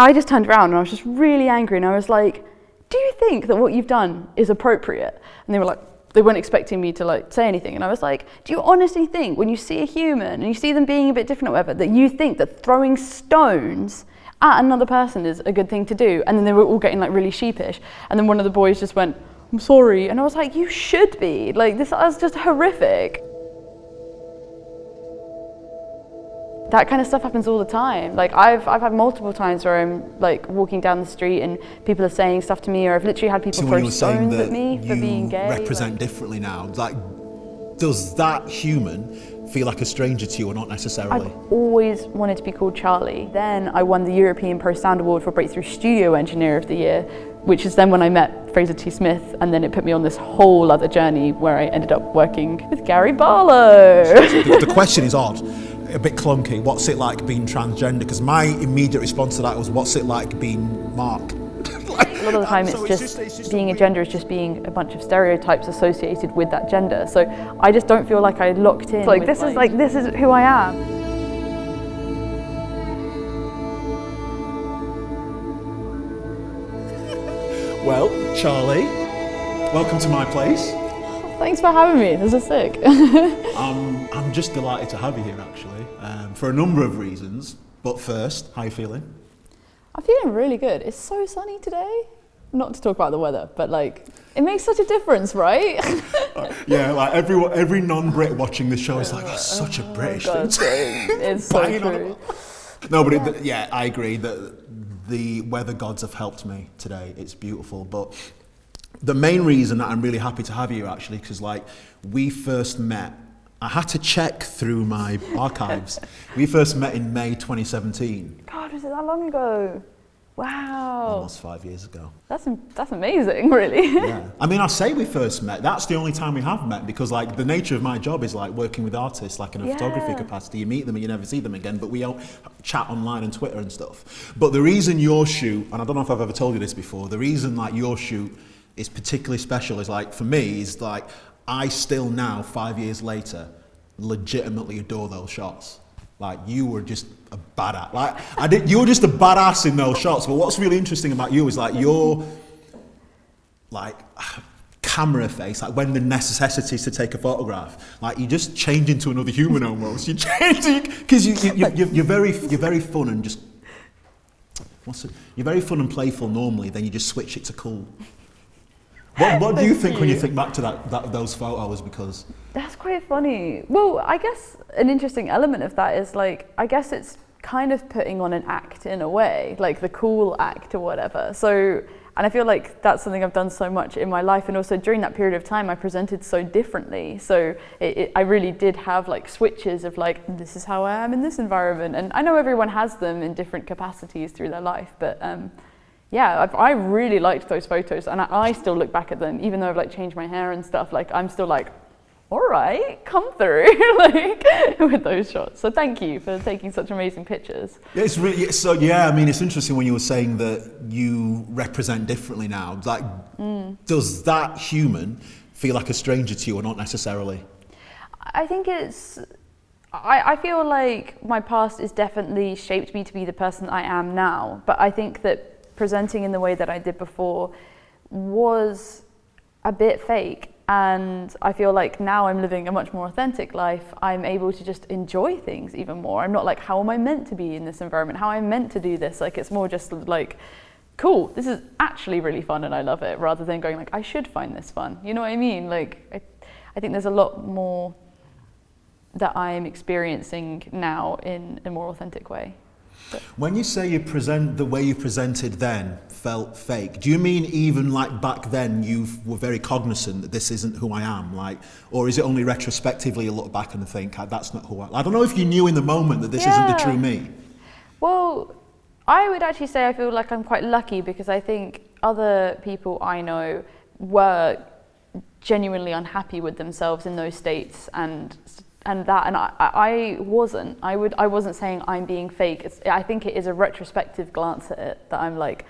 I just turned around and I was just really angry, and I was like, do you think that what you've done is appropriate? And they were like, they weren't expecting me to like say anything, and I was like, do you honestly think when you see a human and you see them being a bit different or whatever, that you think that throwing stones at another person is a good thing to do? And then they were all getting like really sheepish, and then one of the boys just went, I'm sorry, and I was like, you should be, like, this is just horrific. That kind of stuff happens all the time. Like I've had multiple times where I'm like walking down the street and people are saying stuff to me, or I've literally had people throw stones at me for being gay. Represent differently now. Like, does that human feel like a stranger to you or not necessarily? I've always wanted to be called Charlie. Then I won the European Pro Sound Award for Breakthrough Studio Engineer of the Year, which is then when I met Fraser T. Smith, and then it put me on this whole other journey where I ended up working with Gary Barlow. The question is odd, a bit clunky. What's it like being transgender? Because my immediate response to that was, what's it like being Mark? A lot of the time it's just being a gender is just being a bunch of stereotypes associated with that gender. So I just don't feel like I locked in. Like this is who I am. Well, Charlie, welcome to my place. Thanks for having me. This is sick. I'm just delighted to have you here, actually, for a number of reasons. But first, how are you feeling? I'm feeling really good. It's so sunny today. Not to talk about the weather, but like, it makes such a difference, right? Yeah, like every non-Brit watching this show is like, that's such a British thing. It's so true. No, but yeah, I agree that the weather gods have helped me today. It's beautiful. But the main reason that I'm really happy to have you actually, because like we first met, I had to check through my archives. We first met in May 2017. God, was it that long ago? Wow. Almost 5 years ago. That's amazing, really. Yeah. I mean, I say we first met. That's the only time we have met, because like the nature of my job is like working with artists, like in a photography capacity. You meet them and you never see them again, but we all chat online and Twitter and stuff. But the reason your shoot, and I don't know if I've ever told you this before, the reason like your shoot is particularly special is like, for me, is like, I still now, 5 years later, legitimately adore those shots. Like, you were just a badass. Like, you were just a badass in those shots. But what's really interesting about you is like your, like, camera face, like when the necessity is to take a photograph, like you just change into another human almost. You change, because you're very fun and just, you're very fun and playful normally, then you just switch it to cool. What do you think when you think back to those photos? Because that's quite funny. Well, I guess an interesting element of that is like, I guess it's kind of putting on an act in a way, like the cool act or whatever. So, and I feel like that's something I've done so much in my life, and also during that period of time I presented so differently. So I really did have like switches of like, this is how I am in this environment. And I know everyone has them in different capacities through their life, but yeah, I really liked those photos, and I still look back at them, even though I've like changed my hair and stuff. Like I'm still like, all right, come through, like with those shots. So thank you for taking such amazing pictures. Yeah, it's really so. Yeah, I mean, it's interesting when you were saying that you represent differently now. Like, does that human feel like a stranger to you or not necessarily? I think it's. I feel like my past has definitely shaped me to be the person I am now, but I think that presenting in the way that I did before was a bit fake, and I feel like now I'm living a much more authentic life. I'm able to just enjoy things even more. I'm not like, how am I meant to be in this environment? How am I meant to do this? Like, it's more just like, cool, this is actually really fun and I love it, rather than going like, I should find this fun. You know what I mean? Like, I think there's a lot more that I'm experiencing now in a more authentic way. When you say you present the way you presented then felt fake, do you mean even like back then you were very cognizant that this isn't who I am, like, or is it only retrospectively you look back and think, that's not who I am? I don't know if you knew in the moment that this isn't the true me. Well, I would actually say I feel like I'm quite lucky, because I think other people I know were genuinely unhappy with themselves in those states, and I wasn't. I wasn't saying I'm being fake. I think it is a retrospective glance at it that I'm like,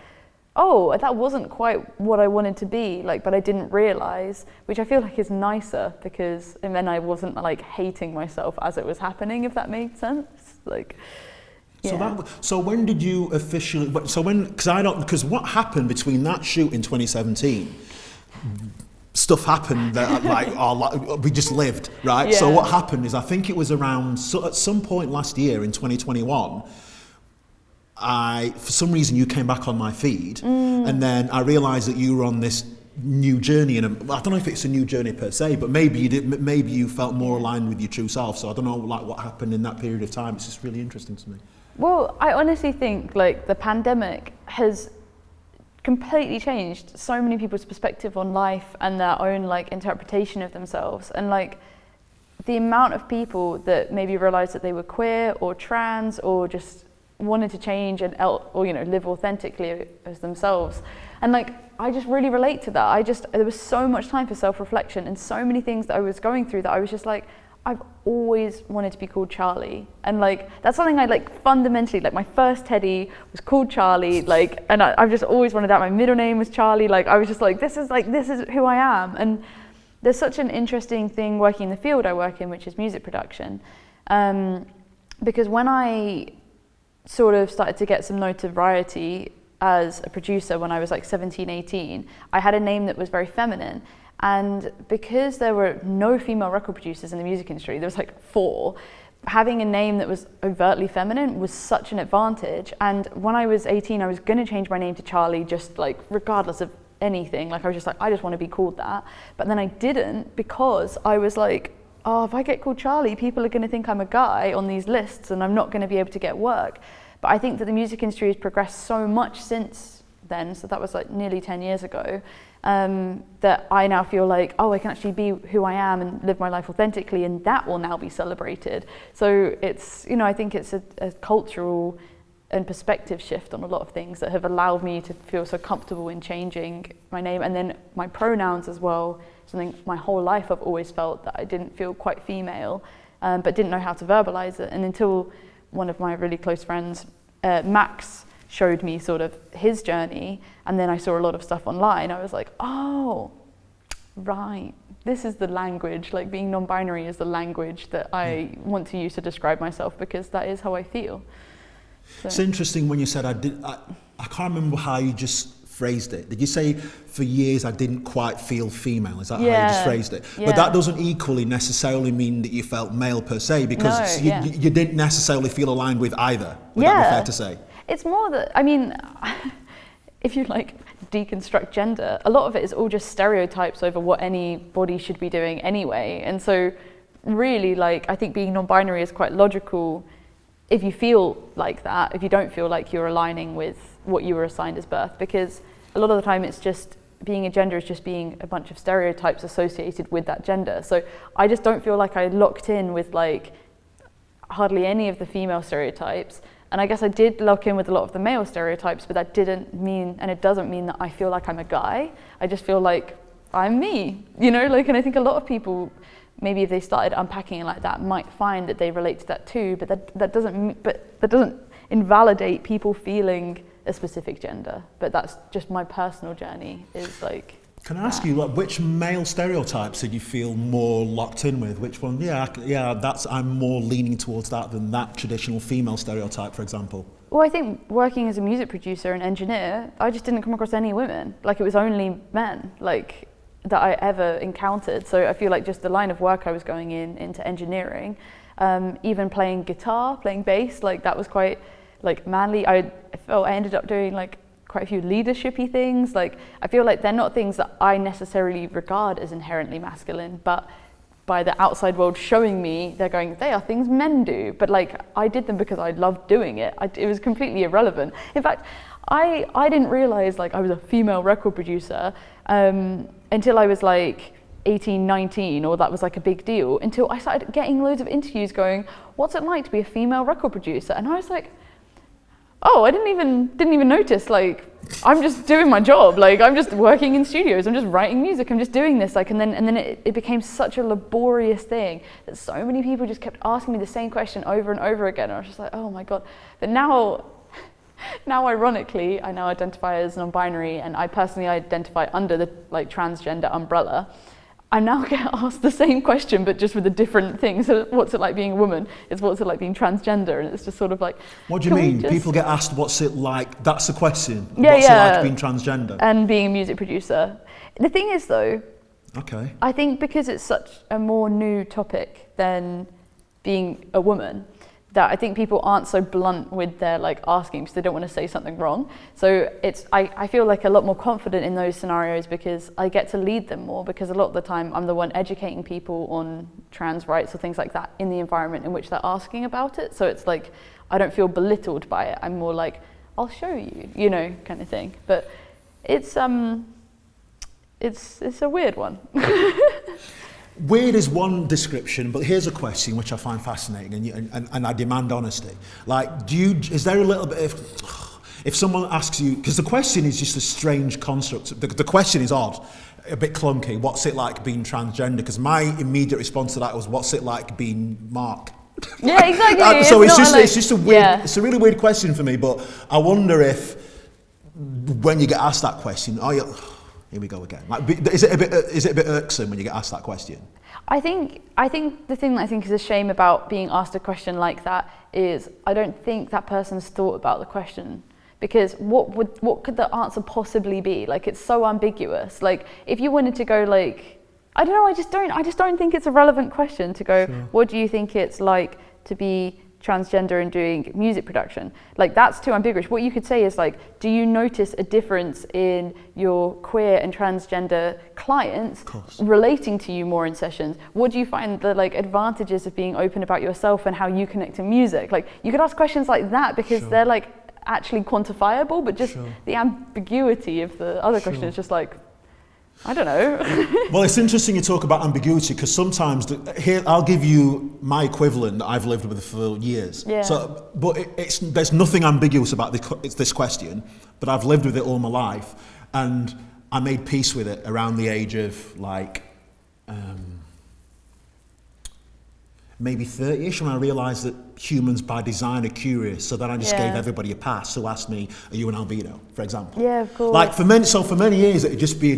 oh, that wasn't quite what I wanted to be, like, but I didn't realize, which I feel like is nicer, because, and then I wasn't like hating myself as it was happening, if that made sense. Like, So when did you officially? Because what happened between that shoot in 2017? Stuff happened that we just lived, right? Yeah. So what happened is, I think it was around at some point last year in 2021. For some reason, you came back on my feed, and then I realised that you were on this new journey, and I don't know if it's a new journey per se, but maybe you did. Maybe you felt more aligned with your true self. So I don't know, what happened in that period of time. It's just really interesting to me. Well, I honestly think the pandemic has completely changed so many people's perspective on life and their own interpretation of themselves, and the amount of people that maybe realised that they were queer or trans or just wanted to change and live authentically as themselves. And I just really relate to that. There was so much time for self-reflection and so many things that I was going through that I was just I've always wanted to be called Charlie. And that's something I fundamentally, my first teddy was called Charlie, and I've just always wanted that. My middle name was Charlie. I was just this is who I am. And there's such an interesting thing working in the field I work in, which is music production. Because when I sort of started to get some notoriety as a producer when I was 17, 18, I had a name that was very feminine. And because there were no female record producers in the music industry, there was 4, having a name that was overtly feminine was such an advantage. And when I was 18, I was going to change my name to Charlie, just regardless of anything. I was just I just want to be called that. But then I didn't, because I was oh, if I get called Charlie, people are going to think I'm a guy on these lists and I'm not going to be able to get work. But I think that the music industry has progressed so much since then, so that was nearly 10 years ago, that I now feel oh, I can actually be who I am and live my life authentically, and that will now be celebrated. So it's, I think it's a cultural and perspective shift on a lot of things that have allowed me to feel so comfortable in changing my name. And then my pronouns as well, something my whole life I've always felt that I didn't feel quite female, but didn't know how to verbalize it. And until one of my really close friends, Max, showed me sort of his journey, and then I saw a lot of stuff online, I was oh, right, this is the language, being non-binary is the language that I want to use to describe myself, because that is how I feel. So. It's interesting when you said I can't remember how you just phrased it. Did you say for years I didn't quite feel female? Is that how you just phrased it? Yeah. But that doesn't equally necessarily mean that you felt male per se, because you didn't necessarily feel aligned with either. Would that be fair to say? It's more that, if you deconstruct gender, a lot of it is all just stereotypes over what anybody should be doing anyway. And so really, I think being non-binary is quite logical if you feel like that, if you don't feel like you're aligning with what you were assigned as birth, because a lot of the time it's just being a gender is just being a bunch of stereotypes associated with that gender. So I just don't feel like I locked in with hardly any of the female stereotypes. And I guess I did lock in with a lot of the male stereotypes, but that didn't mean, and it doesn't mean that I feel like I'm a guy. I just feel like I'm me, and I think a lot of people, maybe if they started unpacking it like that, might find that they relate to that too, but that doesn't invalidate people feeling a specific gender. But that's just my personal journey, is Can I ask you, which male stereotypes did you feel more locked in with? Which one? I'm more leaning towards that than that traditional female stereotype, for example. Well, I think working as a music producer and engineer, I just didn't come across any women. It was only men, that I ever encountered. So I feel just the line of work I was going into engineering, even playing guitar, playing bass, that was quite manly. I ended up doing quite a few leadershipy things. I feel they're not things that I necessarily regard as inherently masculine, but by the outside world showing me, they're going, they are things men do. But I did them because I loved doing it. It was completely irrelevant. In fact, I didn't realize I was a female record producer until I was 18, 19, or that was a big deal, until I started getting loads of interviews going, what's it like to be a female record producer? And I was oh, I didn't even notice. I'm just doing my job. I'm just working in studios. I'm just writing music. I'm just doing this. And then it became such a laborious thing that so many people just kept asking me the same question over and over again. And I was just oh my God. But now ironically, I now identify as non-binary, and I personally identify under the transgender umbrella. I now get asked the same question, but just with a different thing. So what's it like being a woman? It's what's it like being transgender? And it's just sort of like... What do you mean? People get asked what's it like? That's the question. Yeah, what's it like being transgender? And being a music producer. The thing is though, okay, I think because it's such a more new topic than being a woman, that I think people aren't so blunt with their like asking because they don't want to say something wrong. So I feel like a lot more confident in those scenarios because I get to lead them more, because a lot of the time I'm the one educating people on trans rights or things like that in the environment in which they're asking about it. So it's like, I don't feel belittled by it. I'm more like, I'll show you, you know, kind of thing. But it's a weird one. Weird is one description, but here's a question which I find fascinating, and I demand honesty. Like, is there a little bit of, if someone asks you, because the question is just a strange construct, the question is odd, a bit clunky, what's it like being transgender? Because my immediate response to that was, what's it like being Mark? Yeah, exactly. So it's just a weird, it's a really weird question for me, but I wonder if, when you get asked that question, here we go again. Like, is it a bit irksome when you get asked that question? I think the thing that I think is a shame about being asked a question like that is I don't think that person's thought about the question, because what could the answer possibly be? Like, it's so ambiguous. Like, if you wanted to go like, I don't know, I just don't think it's a relevant question to go, sure, what do you think it's like to be transgender and doing music production? Like, that's too ambiguous. What you could say is like, do you notice a difference in your queer and transgender clients relating to you more in sessions? What do you find the like advantages of being open about yourself and how you connect to music? Like, you could ask questions like that because they're like actually quantifiable, but just the ambiguity of the other question is just like, I don't know. Well, it's interesting you talk about ambiguity, because sometimes, here, I'll give you my equivalent that I've lived with for years. Yeah. So, but there's nothing ambiguous about this question, but I've lived with it all my life, and I made peace with it around the age of like, maybe 30ish, when I realised that humans by design are curious. So then I just gave everybody a pass who asked me, are you an albino, for example? Yeah, of course. Like, for many years, it'd just be I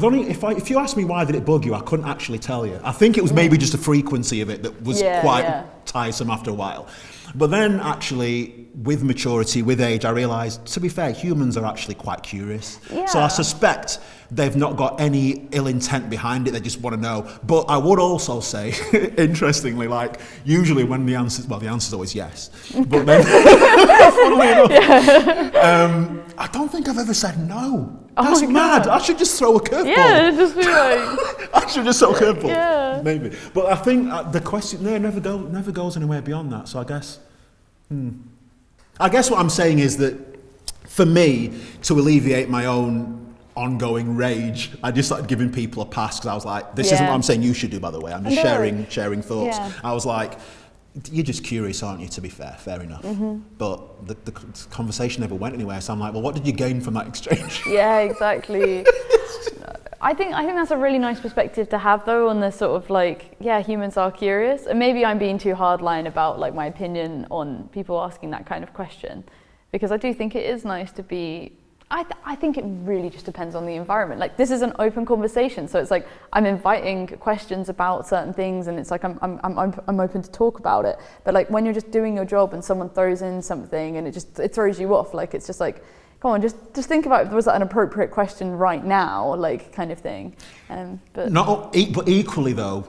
don't know, if you asked me why did it bug you, I couldn't actually tell you. I think it was maybe just a frequency of it that was quite tiresome after a while. But then actually, with maturity, with age, I realised, to be fair, humans are actually quite curious. Yeah. So I suspect they've not got any ill intent behind it, they just want to know. But I would also say, interestingly, like, usually when the answer's always yes. But then, funnily enough, I don't think I've ever said no. That's mad. I should just throw a curveball. Yeah, just be like... I should just throw a curveball. Yeah. Maybe. But I think the question never goes anywhere beyond that. So I guess... I guess what I'm saying is that, for me, to alleviate my own ongoing rage, I just started giving people a pass, because I was like, this isn't what I'm saying you should do, by the way. I'm just sharing thoughts. Yeah. I was like, you're just curious, aren't you, to be fair enough. But the conversation never went anywhere, so I'm like, well, what did you gain from that exchange? Yeah, exactly. I think that's a really nice perspective to have, though, on the sort of like, yeah, humans are curious. And maybe I'm being too hardline about like my opinion on people asking that kind of question, because I do think it is nice to be, I think it really just depends on the environment. Like, this is an open conversation, so it's like I'm inviting questions about certain things, and it's like I'm open to talk about it. But like, when you're just doing your job and someone throws in something and it throws you off, like, it's just like, come on, just think about if there was an appropriate question right now, like, kind of thing. But equally though,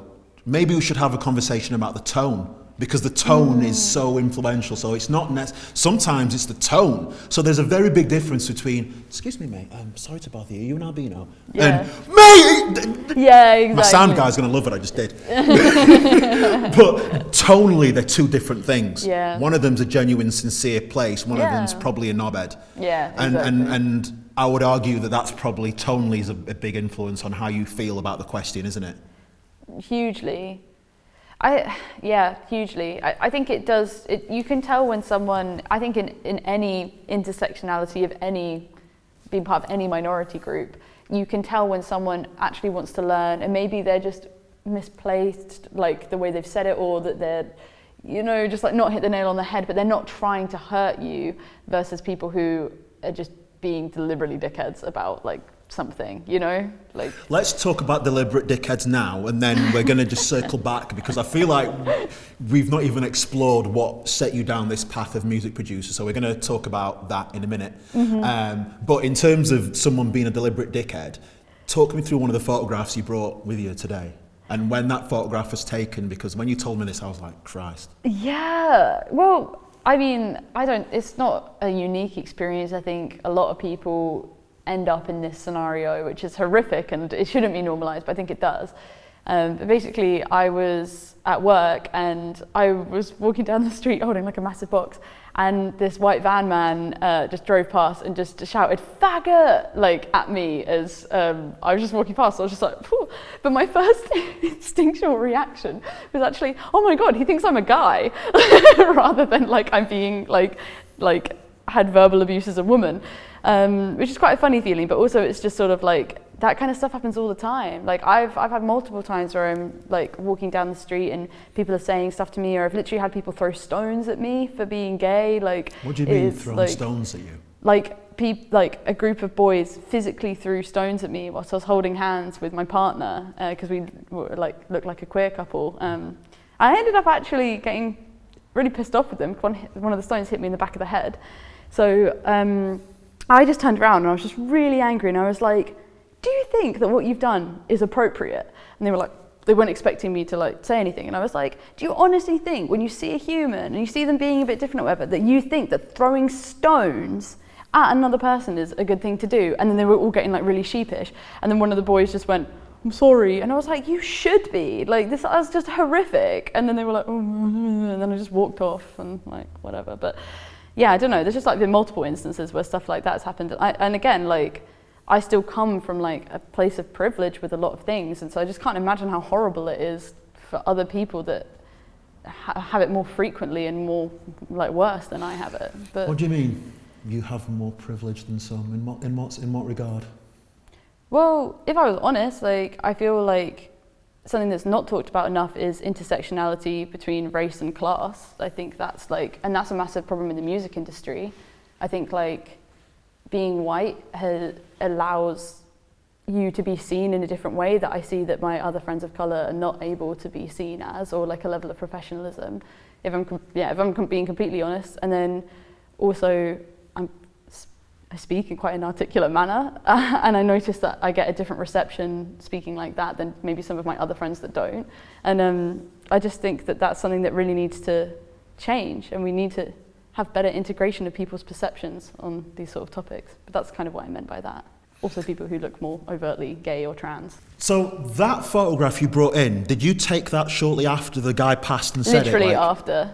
maybe we should have a conversation about the tone, because the tone is so influential. So it's not sometimes it's the tone. So there's a very big difference between, excuse me, mate, I'm sorry to bother you, are you an albino? Yeah. And, mate! Yeah, exactly. My sound guy's going to love what I just did. But tonally, they're two different things. Yeah. One of them's a genuine, sincere place. One of them's probably a knobhead. Yeah, exactly. And I would argue that that's probably, tonally is a big influence on how you feel about the question, isn't it? Hugely. Hugely. I think it does. You can tell when someone, I think in any intersectionality of being part of any minority group, you can tell when someone actually wants to learn, and maybe they're just misplaced, like the way they've said it, or that they're, just like not hit the nail on the head, but they're not trying to hurt you, versus people who are just being deliberately dickheads about like something, you know? Like, let's talk about deliberate dickheads now, and then we're going to just circle back, because I feel like we've not even explored what set you down this path of music producer, so we're going to talk about that in a minute. But in terms of someone being a deliberate dickhead, talk me through one of the photographs you brought with you today, and when that photograph was taken, because when you told me this, I was like, Christ. Yeah, well, I mean, it's not a unique experience. I think a lot of people end up in this scenario, which is horrific, and it shouldn't be normalized, but I think it does. But basically, I was at work and I was walking down the street holding like a massive box, and this white van man just drove past and just shouted "faggot" like at me as I was just walking past. I was just like, phew. But my first instinctual reaction was actually, oh my god, he thinks I'm a guy, rather than like I'm being like had verbal abuse as a woman. Which is quite a funny feeling, but also it's just sort of like that kind of stuff happens all the time. Like I've had multiple times where I'm like walking down the street and people are saying stuff to me, or I've literally had people throw stones at me for being gay. Like, what do you mean throwing stones at you? Like a group of boys physically threw stones at me whilst I was holding hands with my partner, because we were, like looked like a queer couple. I ended up actually getting really pissed off with them. One of the stones hit me in the back of the head. So I just turned around and I was just really angry, and I was like, do you think that what you've done is appropriate? And they were like, they weren't expecting me to like say anything. And I was like, do you honestly think when you see a human and you see them being a bit different or whatever, that you think that throwing stones at another person is a good thing to do? And then they were all getting like really sheepish. And then one of the boys just went, I'm sorry. And I was like, you should be. Like, this was just horrific. And then they were like, oh, and then I just walked off and like, whatever. But yeah, I don't know. There's just like been multiple instances where stuff like that's happened. And again, like, I still come from like a place of privilege with a lot of things. And so I just can't imagine how horrible it is for other people that have it more frequently and more like worse than I have it. But what do you mean you have more privilege than some? In what regard? Well, if I was honest, like, I feel like something that's not talked about enough is intersectionality between race and class. I think that's like, and that's a massive problem in the music industry. I think like being white allows you to be seen in a different way that I see that my other friends of colour are not able to be seen as, or like a level of professionalism, if I'm being completely honest. And then also I speak in quite an articulate manner, and I notice that I get a different reception speaking like that than maybe some of my other friends that don't. And I just think that that's something that really needs to change, and we need to have better integration of people's perceptions on these sort of topics. But that's kind of what I meant by that. Also people who look more overtly gay or trans. So that photograph you brought in, did you take that shortly after the guy passed and said it? Literally after,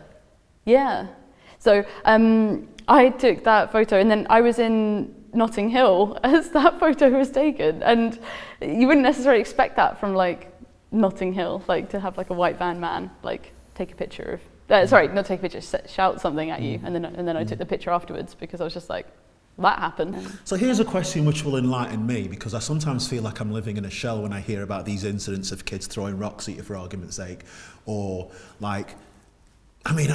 yeah. So I took that photo, and then I was in Notting Hill as that photo was taken, and you wouldn't necessarily expect that from like Notting Hill, like to have like a white van man like take a picture of, sorry, not take a picture, shout something at you, and then I took the picture afterwards because I was just like, that happened. So here's a question which will enlighten me, because I sometimes feel like I'm living in a shell when I hear about these incidents of kids throwing rocks at you for argument's sake, or like, I mean,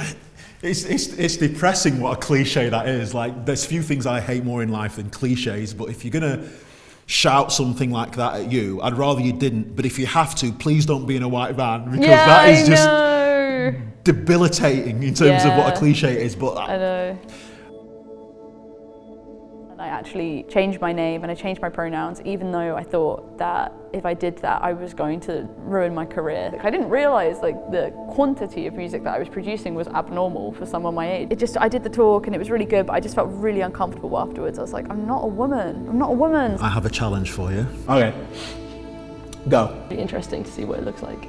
it's depressing what a cliche that is. Like, there's few things I hate more in life than cliches, but if you're gonna shout something like that at you, I'd rather you didn't. But if you have to, please don't be in a white van, because that is just debilitating in terms of what a cliche is. But I know. I actually changed my name and I changed my pronouns, even though I thought that if I did that, I was going to ruin my career. I didn't realize like the quantity of music that I was producing was abnormal for someone my age. I did the talk and it was really good, but I just felt really uncomfortable afterwards. I was like, I'm not a woman. I'm not a woman. I have a challenge for you. Okay, go. It'd be interesting to see what it looks like.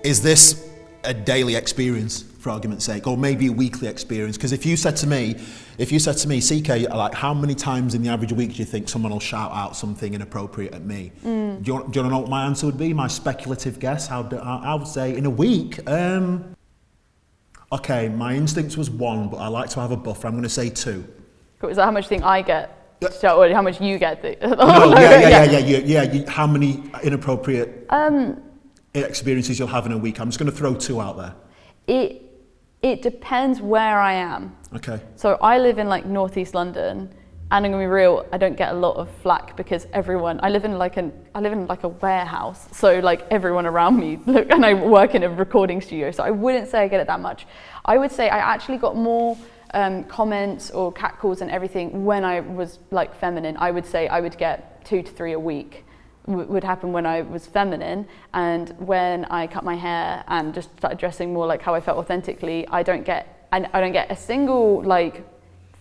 Is this a daily experience, for argument's sake, or maybe a weekly experience? Because if you said to me, CK, like, how many times in the average week do you think someone will shout out something inappropriate at me? Do you want to know what my answer would be? My speculative guess, I would say in a week. Okay, my instinct was 1, but I like to have a buffer. I'm going to say 2. Cool. Is that how much thing I get? Or how much you get? How many inappropriate experiences you'll have in a week? I'm just going to throw 2 out there. It depends where I am. Okay. So I live in like northeast London, and I'm gonna be real, I don't get a lot of flack because I live in like a warehouse, so like everyone around me, look, and I work in a recording studio, so I wouldn't say I get it that much. I would say I actually got more comments or catcalls and everything when I was like feminine. I would say I would get 2 to 3 a week would happen when I was feminine, and when I cut my hair and just started dressing more like how I felt authentically, I don't get a single like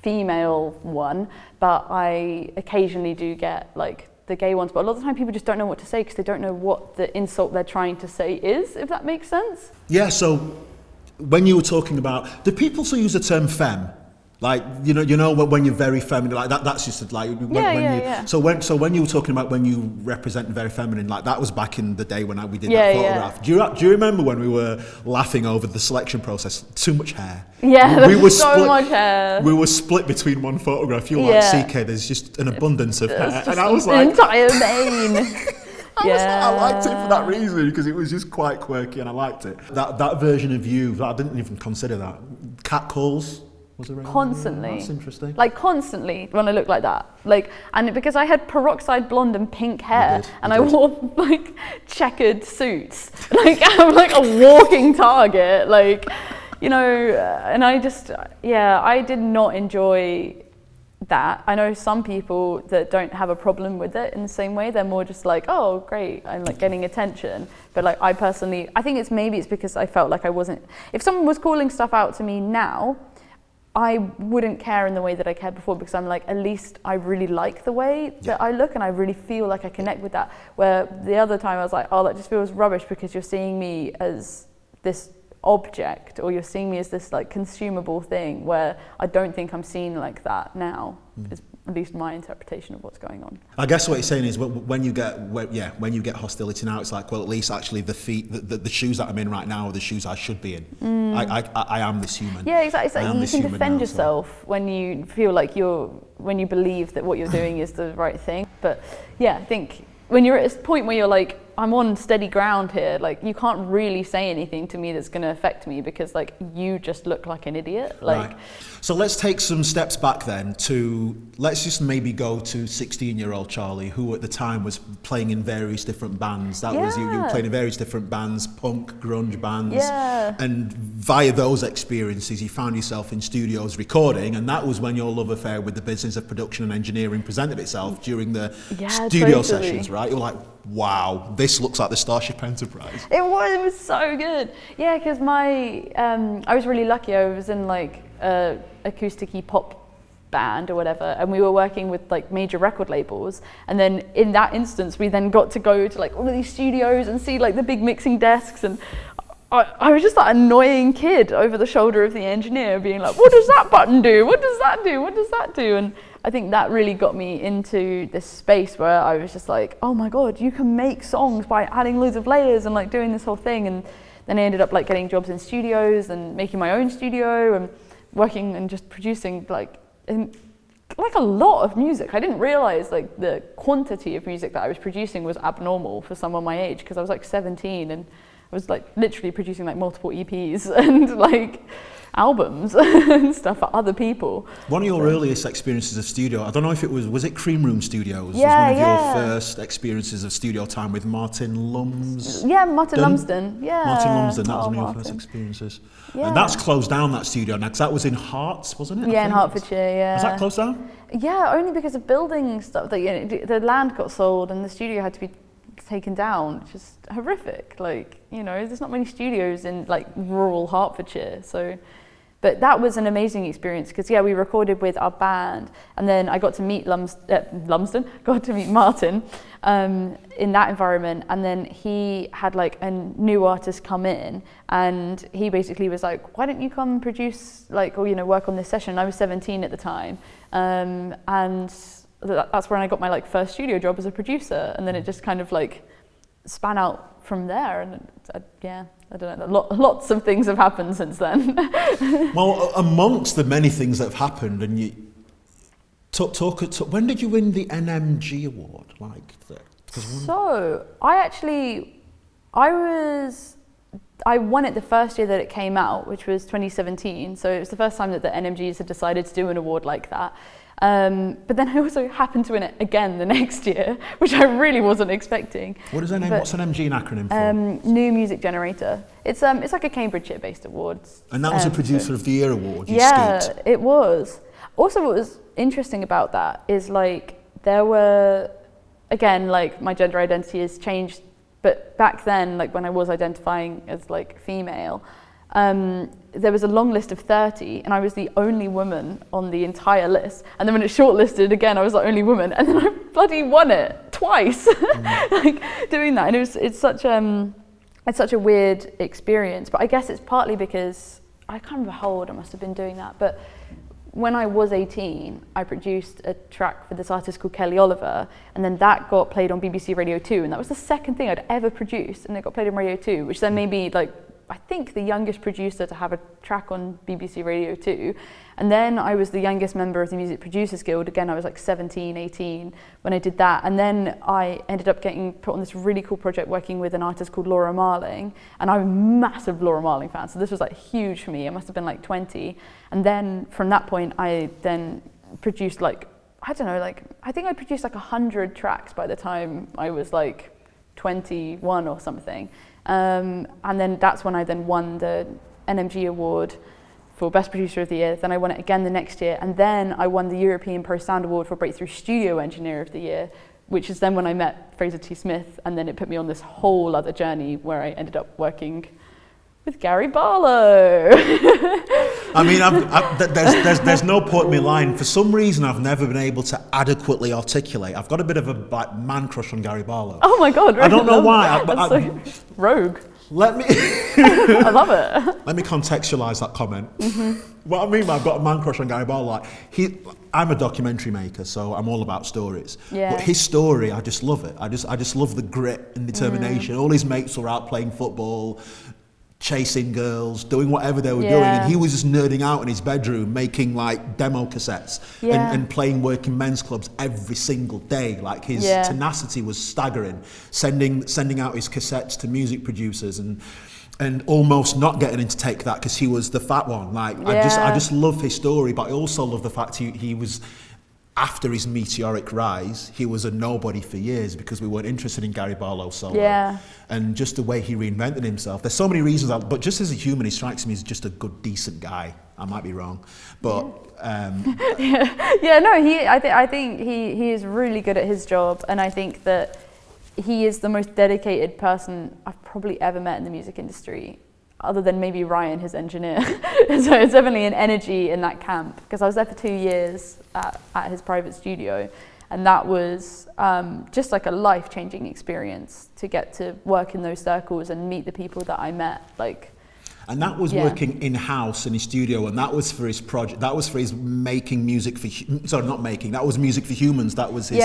female one, but I occasionally do get like the gay ones, but a lot of the time people just don't know what to say because they don't know what the insult they're trying to say is, if that makes sense. Yeah, so when you were talking about, do people still use the term femme? Like, you know when you're very feminine, like that's just like Yeah. So when you were talking about when you represent very feminine, like that was back in the day when we did that photograph. Yeah. Do you remember when we were laughing over the selection process? Too much hair. Yeah, there was so much hair. We were split between one photograph. You were like, CK, there's just an abundance of hair, and I was like, an entire mane. I liked it for that reason, because it was just quite quirky and I liked it. That version of you, I didn't even consider that. Catcalls. Constantly. That's interesting. Like constantly when I look like that. Like, and because I had peroxide blonde and pink hair, I wore like checkered suits. Like I'm like a walking target. Like, you know, and I did not enjoy that. I know some people that don't have a problem with it in the same way. They're more just like, oh great, I'm like getting attention. But like I personally, I think it's because I felt like I wasn't, if someone was calling stuff out to me now, I wouldn't care in the way that I cared before, because I'm like, at least I really like the way that I look and I really feel like I connect with that. Where the other time I was like, oh, that just feels rubbish because you're seeing me as this object, or you're seeing me as this like consumable thing, where I don't think I'm seen like that now. Is at least my interpretation of what's going on. I guess what you're saying is when you get hostility now, it's like, well, at least actually the shoes that I'm in right now are the shoes I should be in. I am this human. Yeah, exactly. It's like you can defend yourself when you feel like when you believe that what you're doing is the right thing. But yeah, I think when you're at a point where you're like, I'm on steady ground here, like you can't really say anything to me that's going to affect me, because like you just look like an idiot. Like, right. So let's take some steps back then let's just maybe go to 16-year-old Charlie, who at the time was playing in various different bands. That was you were playing in various different bands, punk, grunge bands. Yeah. And via those experiences, you found yourself in studios recording, and that was when your love affair with the business of production and engineering presented itself during the studio sessions, right? You were like, wow, this looks like the Starship Enterprise. It was so good. Yeah, because I was really lucky. I was in like a acoustic-y pop band or whatever, and we were working with like major record labels, and then in that instance we then got to go to like all of these studios and see like the big mixing desks, and I was just that annoying kid over the shoulder of the engineer being like, what does that button do? What does that do? What does that do? And I think that really got me into this space where I was just like, oh my God, you can make songs by adding loads of layers and like doing this whole thing. And then I ended up like getting jobs in studios and making my own studio and working and just producing like a lot of music. I didn't realize like the quantity of music that I was producing was abnormal for someone my age, because I was like 17 and I was like literally producing like multiple EPs and like albums and stuff for other people. One of your earliest experiences of studio, I don't know if it was it Cream Room Studios? Yeah, was one of your first experiences of studio time with Martin Lumsden? Yeah, Martin Lumsden. Yeah. Martin Lumsden, that was one of your first experiences. Yeah. And that's closed down, that studio now, because that was in Hearts, wasn't it? Yeah, in Hertfordshire, yeah. Was that closed down? Yeah, only because of building stuff. The land got sold and the studio had to be taken down, which is horrific. Like, you know, there's not many studios in like rural Hertfordshire, so. But that was an amazing experience because we recorded with our band, and then I got to meet Lumsden, got to meet Martin in that environment, and then he had like a new artist come in, and he basically was like, why don't you come produce like, or work on this session? And I was 17 at the time, and that's when I got my like first studio job as a producer, and then it just kind of like span out from there, and I don't know, lots of things have happened since then. Well, amongst the many things that have happened, and you talk, when did you win the NMG award? I won it the first year that it came out, which was 2017. So it was the first time that the NMGs had decided to do an award like that. But then I also happened to win it again the next year, which I really wasn't expecting. What is their name? What's an MG acronym for? New Music Generator. It's like a Cambridgeshire-based awards. And that was a Producer of the Year award. It was. Also, what was interesting about that is like there were, again, like my gender identity has changed. But back then, like when I was identifying as like female, there was a long list of 30 and I was the only woman on the entire list. And then when it shortlisted again, I was the only woman, and then I bloody won it twice, like doing that. And it's such a weird experience. But I guess it's partly because I can't remember how old I must have been doing that. But when I was 18, I produced a track for this artist called Kelly Oliver, and then that got played on BBC Radio 2, and that was the second thing I'd ever produced, and it got played on Radio 2, which then made me, like, I think the youngest producer to have a track on BBC Radio 2. And then I was the youngest member of the Music Producers Guild. Again, I was like 17, 18 when I did that. And then I ended up getting put on this really cool project working with an artist called Laura Marling. And I'm a massive Laura Marling fan, so this was like huge for me. I must have been like 20. And then from that point, I then produced like, I don't know, like, I think I produced like 100 tracks by the time I was like 21 or something. And then that's when I then won the NMG award for Best Producer of the Year. Then I won it again the next year, and then I won the European Pro Sound Award for Breakthrough Studio Engineer of the Year, which is then when I met Fraser T. Smith, and then it put me on this whole other journey where I ended up working with Gary Barlow. I mean, there's no point in me lying. For some reason, I've never been able to adequately articulate. I've got a bit of a like man crush on Gary Barlow. Oh my God! I don't know why. So rogue. Let me. I love it. Let me contextualise that comment. What I mean by I've got a man crush on Gary Barlow, like I'm a documentary maker, so I'm all about stories. Yeah. But his story, I just love it. I just love the grit and determination. All his mates were out playing football, chasing girls, doing whatever they were doing, and he was just nerding out in his bedroom making like demo cassettes and playing working men's clubs every single day. Like his tenacity was staggering, sending out his cassettes to music producers and almost not getting him to take that because he was the fat one. Like I just love his story, but I also love the fact he was, after his meteoric rise, he was a nobody for years because we weren't interested in Gary Barlow solo. Yeah. And just the way he reinvented himself. There's so many reasons, but just as a human, he strikes me as just a good, decent guy. I might be wrong, but I think he is really good at his job, and I think that he is the most dedicated person I've probably ever met in the music industry, other than maybe Ryan, his engineer. So it's definitely an energy in that camp, because I was there for 2 years at his private studio, and that was just like a life-changing experience to get to work in those circles and meet the people that I met. And that was working in-house in his studio, and that was for his project, that was for his making music for, that was Music for Humans, that was his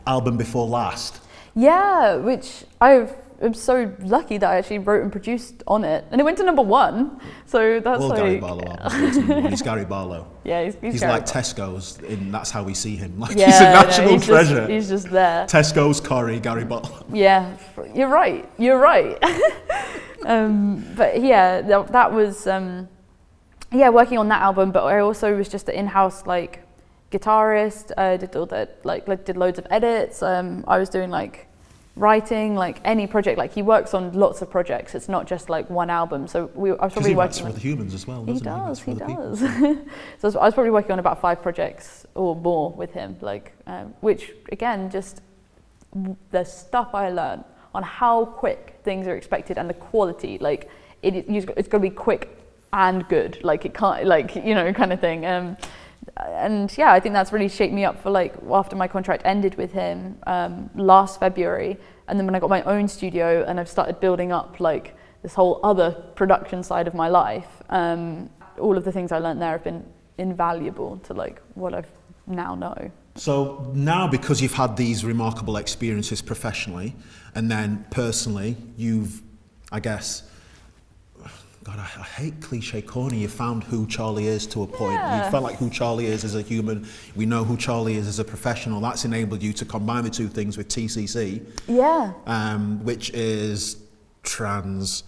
album before last. Yeah, which I'm so lucky that I actually wrote and produced on it, and it went to #1. So that's Gary Barlow. He's Gary Barlow. Yeah, he's like Tesco's. That's how we see him. Like he's a national treasure. He's just there. Tesco's, Corrie, Gary Barlow. Yeah, you're right. But yeah, that was working on that album. But I also was just an in-house like guitarist. I did all that, did loads of edits. I was doing like writing, like any project. Like he works on lots of projects. It's not just like one album. So I was probably working for the humans as well. He does. So I was probably working on about 5 projects or more with him. Which again, just the stuff I learned on how quick things are expected and the quality. Like it's got to be quick and good. Like it can't, kind of thing. And yeah, I think that's really shaped me up for after my contract ended with him last February, and then when I got my own studio and I've started building up this whole other production side of my life, all of the things I learned there have been invaluable to what I now know. So now, because you've had these remarkable experiences professionally and then personally, you've, I guess, God, I hate cliche corny, you found who Charlie is to a point. You felt like who Charlie is as a human. We know who Charlie is as a professional. That's enabled you to combine the two things with TCC. Yeah. Which is trans,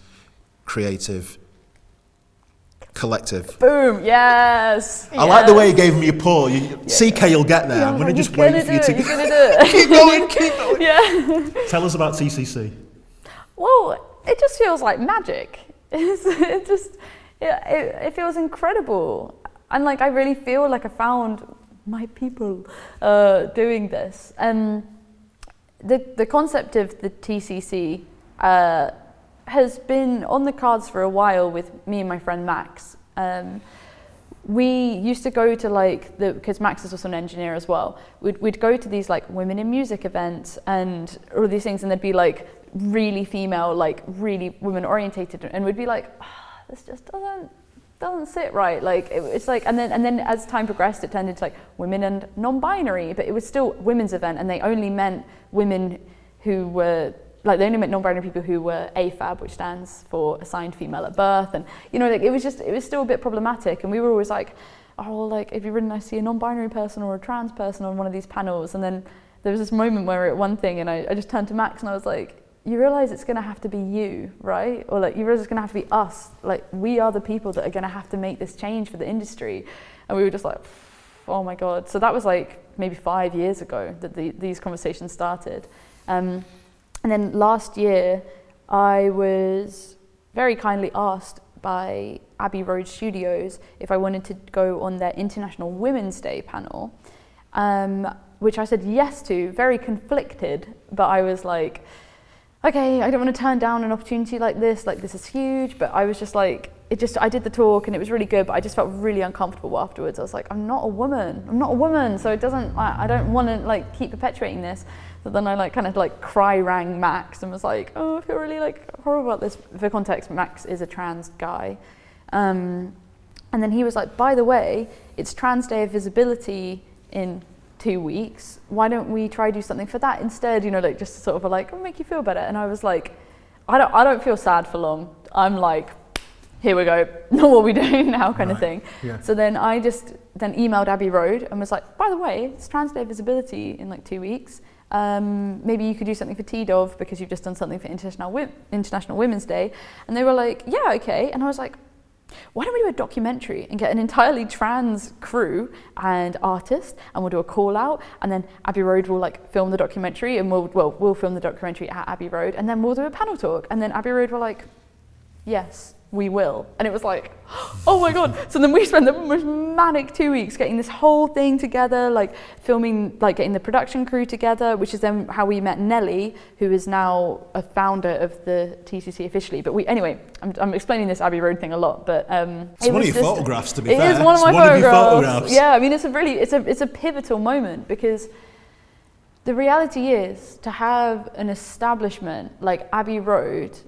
creative collective. Boom, yes. I like the way you gave me a paw. CK, you'll get there. I'm going to just wait for you to You're going to do it. keep going, keep going. Yeah. Tell us about TCC. Well, it just feels like magic. It feels incredible. And like, I really feel like I found my people doing this. The concept of the TCC has been on the cards for a while with me and my friend Max. We used to go to because Max is also an engineer as well, we'd go to these like women in music events and all of these things, and they'd be like really female, like really women orientated, and we'd be like, this just doesn't sit right. Like it's like, and then as time progressed, it turned into like women and non-binary, but it was still women's event, and they only meant women who were like, they only meant non-binary people who were AFAB, which stands for assigned female at birth, and you know, like it was still a bit problematic, and we were always like, oh, like it'd be really nice to see a non-binary person or a trans person on one of these panels. And then there was this moment where at one thing, and I just turned to Max and I was like, you realize it's going to have to be you, right? Or like, you realize it's going to have to be us. Like, we are the people that are going to have to make this change for the industry. And we were just like, oh my God. So that was like maybe 5 years ago that these conversations started. And then last year, I was very kindly asked by Abbey Road Studios if I wanted to go on their International Women's Day panel, which I said yes to, very conflicted, but I was like, okay, I don't want to turn down an opportunity like this is huge, but I was just like, I did the talk and it was really good, but I just felt really uncomfortable afterwards. I was like, I'm not a woman, so it doesn't, I don't want to like keep perpetuating this. So then I like kind of like rang Max and was like, oh, I feel really like horrible about this. For context, Max is a trans guy. And then he was like, by the way, it's Trans Day of Visibility in 2 weeks. Why don't we try do something for that instead? You know, like just sort of like, it'll make you feel better. And I was like, I don't feel sad for long. I'm like, here we go, what are we doing now kind of thing. Yeah. So then I just emailed Abbey Road and was like, by the way, it's Trans Day of Visibility in like 2 weeks. Maybe you could do something for TDOV because you've just done something for International Women's Day. And they were like, yeah, okay. And I was like, why don't we do a documentary and get an entirely trans crew and artist, and we'll do a call out, and then Abbey Road will like film the documentary, and we'll film the documentary at Abbey Road, and then we'll do a panel talk. And then Abbey Road were like, yes, we will. And it was like, oh my God. So then we spent the most manic 2 weeks getting this whole thing together, like filming, like getting the production crew together, which is then how we met Nelly, who is now a founder of the TCC officially. But anyway, I'm explaining this Abbey Road thing a lot, but it's one of your photographs, to be fair. It is one of my photographs. Yeah, I mean, it's a pivotal moment, because the reality is to have an establishment like Abbey Road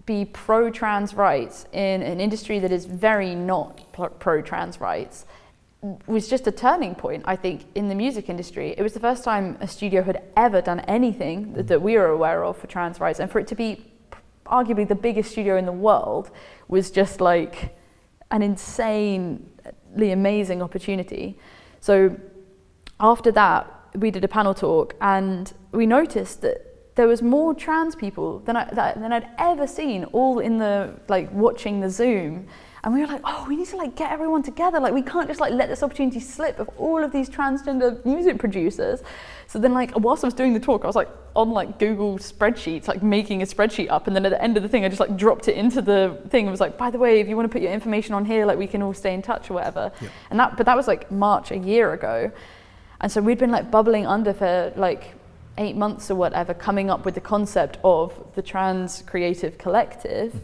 be pro-trans rights in an industry that is very not pro-trans rights was just a turning point, I think, in the music industry. It was the first time a studio had ever done anything that we were aware of for trans rights, and for it to be arguably the biggest studio in the world was just like an insanely amazing opportunity. So after that, we did a panel talk, and we noticed that there was more trans people than I'd ever seen, all in the like watching the Zoom. And we were like, oh, we need to like get everyone together. Like, we can't just like let this opportunity slip of all of these transgender music producers. So then like, whilst I was doing the talk, I was like on like Google spreadsheets, like making a spreadsheet up. And then at the end of the thing, I just like dropped it into the thing and was like, by the way, if you want to put your information on here, like we can all stay in touch or whatever. Yeah. And but that was like March a year ago. And so we'd been like bubbling under for like 8 months or whatever, coming up with the concept of the Trans Creative Collective,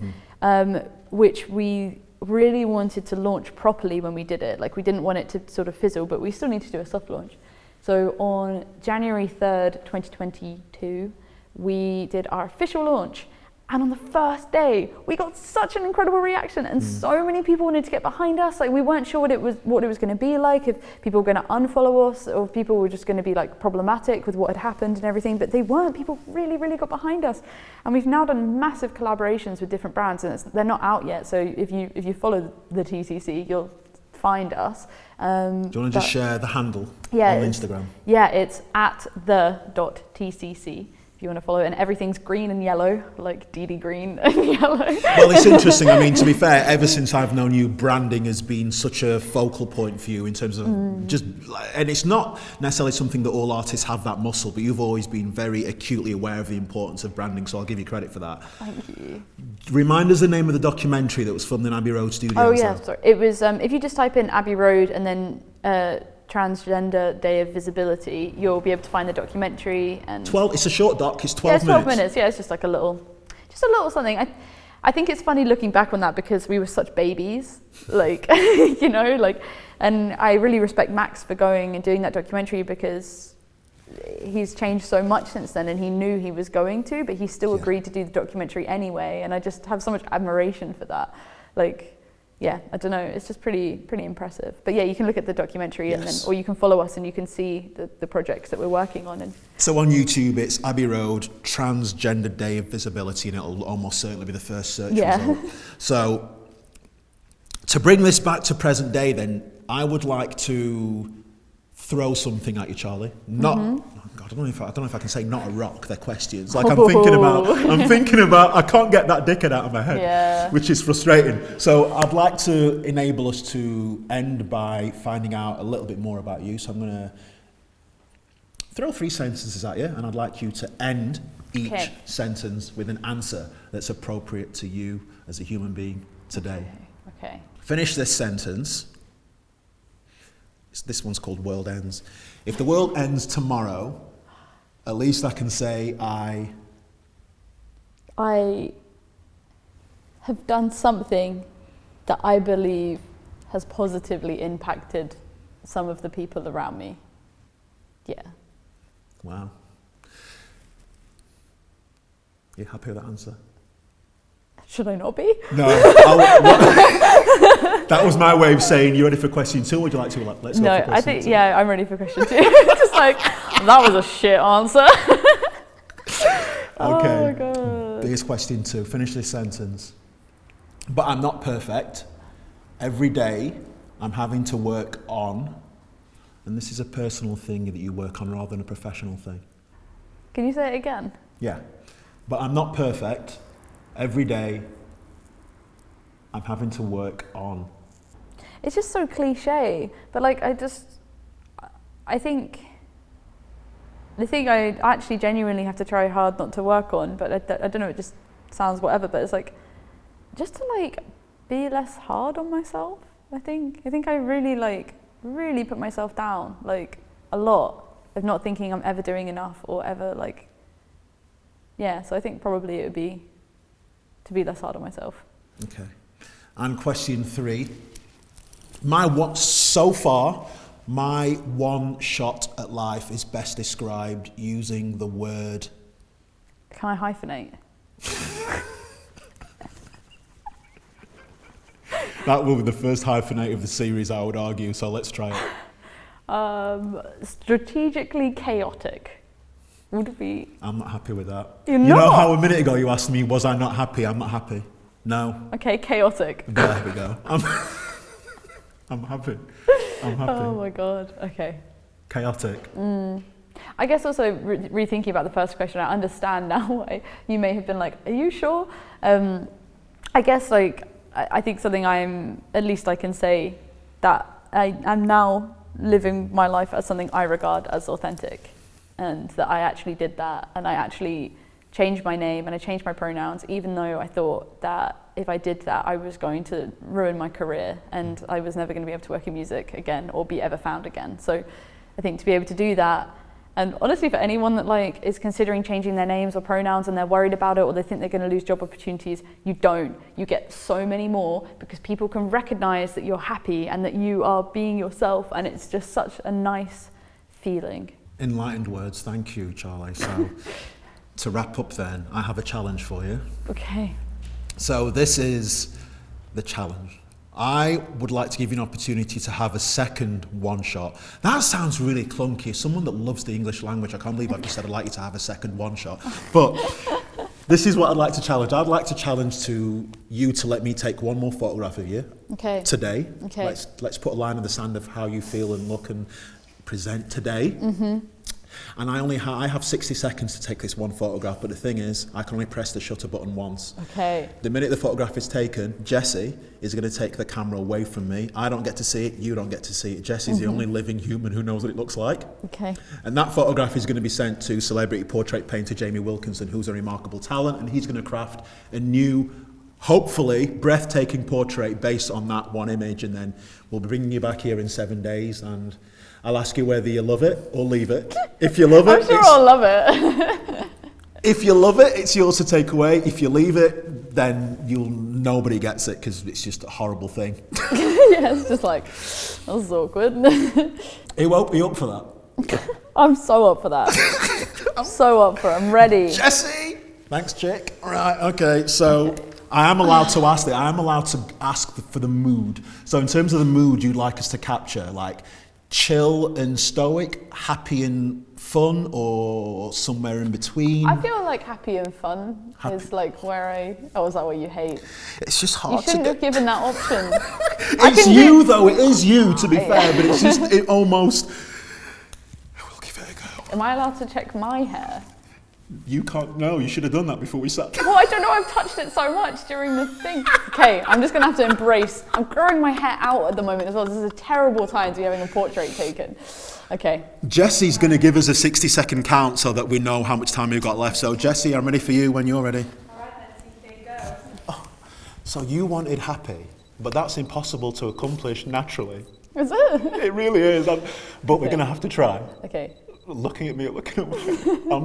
which we really wanted to launch properly when we did it. Like, we didn't want it to sort of fizzle, but we still need to do a soft launch. So on January 3rd, 2022, we did our official launch. And on the first day, we got such an incredible reaction, and so many people wanted to get behind us. Like, we weren't sure what it was going to be like, if people were going to unfollow us, or if people were just going to be like problematic with what had happened and everything. But they weren't. People really, really got behind us, and we've now done massive collaborations with different brands, and they're not out yet. So if you follow the TCC, you'll find us. Do you want to just share the handle on Instagram? Yeah, it's @the.tcc. if you want to follow it. And everything's green and yellow, like Dee Green and yellow. Well, it's interesting. I mean, to be fair, ever since I've known you, branding has been such a focal point for you in terms of just, and it's not necessarily something that all artists have that muscle, but you've always been very acutely aware of the importance of branding, so I'll give you credit for that. Thank you. Remind us the name of the documentary that was filmed in Abbey Road Studios. Oh yeah, sorry. It was, if you just type in Abbey Road and then Transgender Day of Visibility, you'll be able to find the documentary. And 12, it's a short doc, it's 12 minutes. Yeah, it's 12 minutes, yeah, it's just like a little something. I think it's funny looking back on that because we were such babies, like, you know, like, and I really respect Max for going and doing that documentary because he's changed so much since then, and he knew he was going to, but he still agreed to do the documentary anyway, and I just have so much admiration for that. Like, yeah, I don't know, it's just pretty impressive. But yeah, you can look at the documentary and then, or you can follow us and you can see the projects that we're working on. And so on YouTube, it's Abbey Road Transgender Day of Visibility, and it'll almost certainly be the first search result. So to bring this back to present day then, I would like to throw something at you, Charlie. Not, God, I don't know if I can say not a rock, they're questions. Like I'm thinking about, I can't get that dickhead out of my head, which is frustrating. So I'd like to enable us to end by finding out a little bit more about you. So I'm going to throw 3 sentences at you, and I'd like you to end each sentence with an answer that's appropriate to you as a human being today. Okay. Finish this sentence. This one's called World Ends. If the world ends tomorrow, at least I can say I have done something that I believe has positively impacted some of the people around me. Yeah. Wow. You happy with that answer? Should I not be? No. That was my way of saying, you ready for question 2? Or would you like to, let's go for question 2? No, I think, yeah, I'm ready for question 2. Just like, that was a shit answer. Okay. Oh my God. Here's question 2. Finish this sentence. But I'm not perfect. Every day I'm having to work on, and this is a personal thing that you work on rather than a professional thing. Can you say it again? Yeah. But I'm not perfect. Every day I'm having to work on. It's just so cliche, but like I think the thing I actually genuinely have to try hard not to work on, but I don't know, it just sounds whatever, but it's like just to like be less hard on myself. I think I really put myself down like a lot of not thinking I'm ever doing enough or ever like, yeah, so I think probably it would be to be less hard on myself. Okay. And question 3. My one shot at life is best described using the word... Can I hyphenate? That will be the first hyphenate of the series, I would argue, so let's try it. Strategically chaotic. Would be... I'm not happy with that. You're not? You know how a minute ago you asked me, was I not happy? I'm not happy. No. Okay, chaotic. There we go. I'm happy. I'm happy. Oh my God, okay. Chaotic. I guess also rethinking about the first question, I understand now why you may have been like, are you sure? I guess like, I think something at least I can say that I'm now living my life as something I regard as authentic. And that I actually did that, and I actually changed my name and I changed my pronouns, even though I thought that if I did that, I was going to ruin my career and I was never going to be able to work in music again or be ever found again. So I think to be able to do that, and honestly for anyone that like is considering changing their names or pronouns and they're worried about it or they think they're going to lose job opportunities, you don't. You get so many more because people can recognize that you're happy and that you are being yourself, and it's just such a nice feeling. Enlightened words, thank you, Charlie. So, to wrap up then, I have a challenge for you. Okay. So this is the challenge. I would like to give you an opportunity to have a second one shot. That sounds really clunky. As someone that loves the English language, I can't believe I just said I'd like you to have a second one shot. But this is what I'd like to challenge. I'd like to challenge you to let me take one more photograph of you today. Okay. Let's put a line in the sand of how you feel and look and present today. And I have 60 seconds to take this one photograph, but the thing is, I can only press the shutter button once. Okay. The minute the photograph is taken, Jessie is going to take the camera away from me. I don't get to see it, you don't get to see it. Jessie's the only living human who knows what it looks like. Okay. And that photograph is going to be sent to celebrity portrait painter Jamie Wilkinson, who's a remarkable talent, and he's going to craft a new, hopefully breathtaking portrait based on that one image, and then we'll be bringing you back here in 7 days, and I'll ask you whether you love it or leave it. If you love it, I'm sure I'll love it. if you love it, it's yours to take away. If you leave it, then nobody gets it because it's just a horrible thing. Yeah, it's just like, that was awkward. It won't be up for that. I'm so up for that. I'm so up for it. I'm ready. Jessie! Thanks, chick. Right, okay, so I am allowed to ask that. I am allowed to ask for the mood. So in terms of the mood you'd like us to capture, like chill and stoic, happy and fun, or somewhere in between? I feel like happy and fun is like where oh, is that what you hate? It's just hard You shouldn't have given that option. It's you though, it is you to be fair, but it's just, it almost, we'll give it a go. Am I allowed to check my hair? You can't, no, you should have done that before we sat. Well, I don't know, I've touched it so much during the thing. Okay, I'm just gonna have to embrace, I'm growing my hair out at the moment as well. This is a terrible time to be having a portrait taken. Okay. Jessie's gonna give us a 60-second count so that we know how much time we've got left. So Jessie, I'm ready for you when you're ready. All right, then, CK, go. Oh, so you wanted happy, but that's impossible to accomplish naturally. Is it? It really is, but we're gonna have to try. Okay. Looking at me. I'm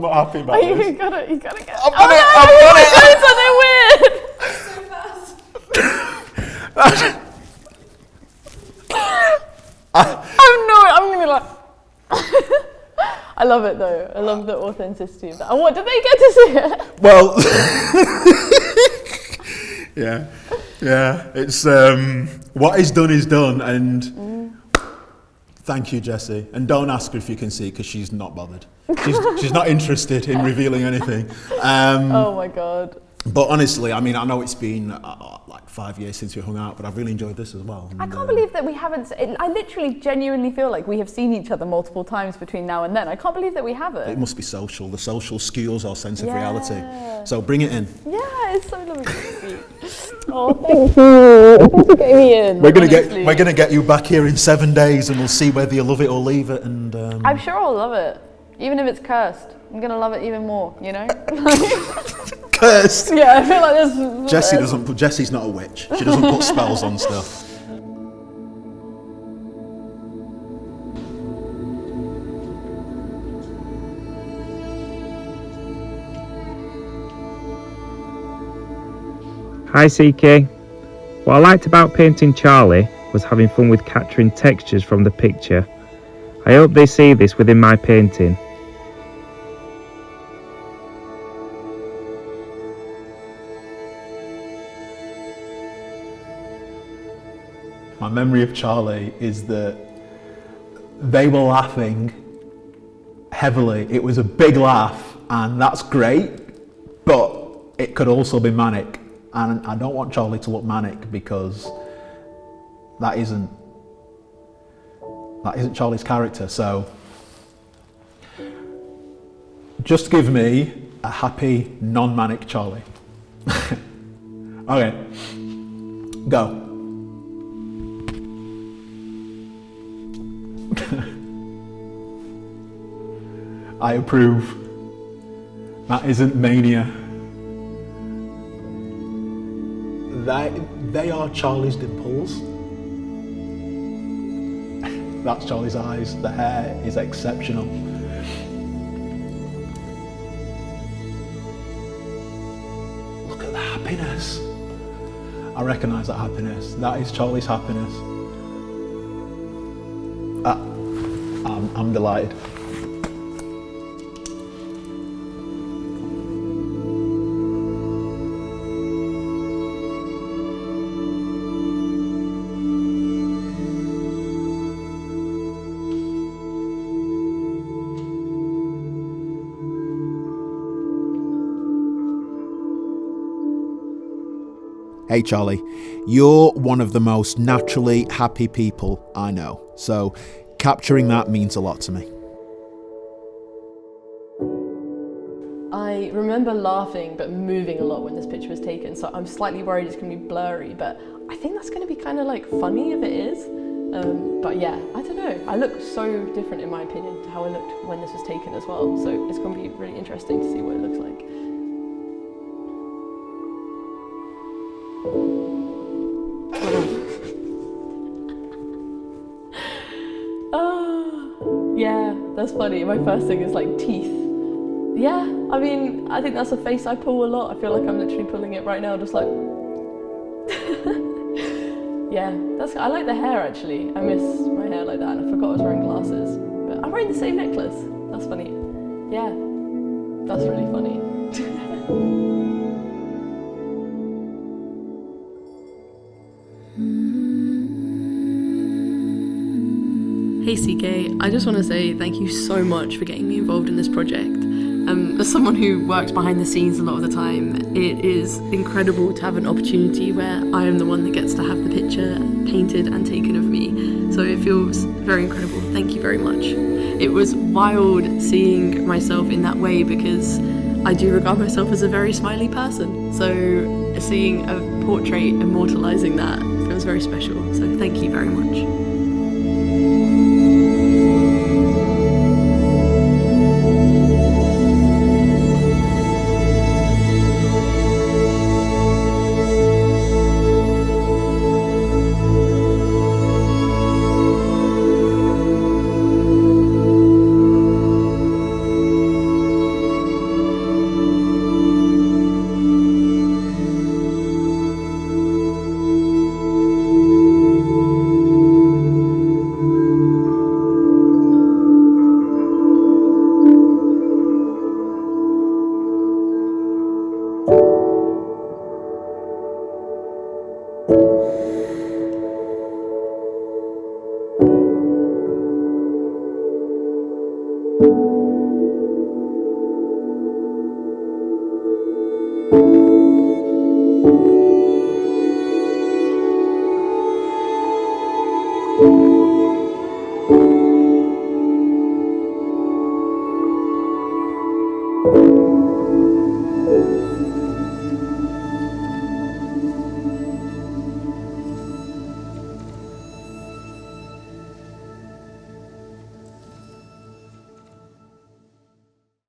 not happy about this. You gotta get I've got it! It's something weird! I'm gonna be like... I love it though. I love the authenticity of that. And what, did they get to see it? Well, yeah. It's what is done, and thank you, Jessie. And don't ask her if you can see, because she's not bothered. She's not interested in revealing anything. Oh my god. But honestly, I mean, I know it's been like 5 years since we hung out, but I've really enjoyed this as well. And, I can't believe that we haven't... I literally genuinely feel like we have seen each other multiple times between now and then. I can't believe that we haven't. It must be social. The social skews our sense of reality. So bring it in. Yeah, it's so lovely to see. Oh, thank you. Thanks for getting me in. We're gonna get you back here in 7 days, and we'll see whether you love it or leave it. And I'm sure I'll love it, even if it's cursed. I'm gonna love it even more. You know. Cursed. Yeah, I feel like this. Jessie's not a witch. She doesn't put spells on stuff. Hi CK. What I liked about painting Charlie was having fun with capturing textures from the picture. I hope they see this within my painting. My memory of Charlie is that they were laughing heavily. It was a big laugh, and that's great, but it could also be manic. And I don't want Charlie to look manic, because that isn't Charlie's character. So just give me a happy, non-manic Charlie. Okay, go. I approve. That isn't mania. They are Charlie's dimples. That's Charlie's eyes. The hair is exceptional. Look at the happiness. I recognise that happiness. That is Charlie's happiness. I'm delighted. Hey Charlie, you're one of the most naturally happy people I know, so capturing that means a lot to me. remember laughing but moving a lot when this picture was taken, so I'm slightly worried it's going to be blurry, but I think that's going to be kind of like funny if it is. But yeah, I don't know. I look so different in my opinion to how I looked when this was taken as well, so it's going to be really interesting to see what it looks like. Oh, yeah, that's funny. My first thing is like teeth. Yeah, I mean, I think that's a face I pull a lot. I feel like I'm literally pulling it right now, just like... Yeah, I like the hair actually. I miss my hair like that, and I forgot I was wearing glasses. But I'm wearing the same necklace. That's funny. Yeah, that's really funny. Hey CK, I just want to say thank you so much for getting me involved in this project. As someone who works behind the scenes a lot of the time, it is incredible to have an opportunity where I am the one that gets to have the picture painted and taken of me. So it feels very incredible. Thank you very much. It was wild seeing myself in that way because I do regard myself as a very smiley person. So seeing a portrait immortalising that feels very special. So thank you very much.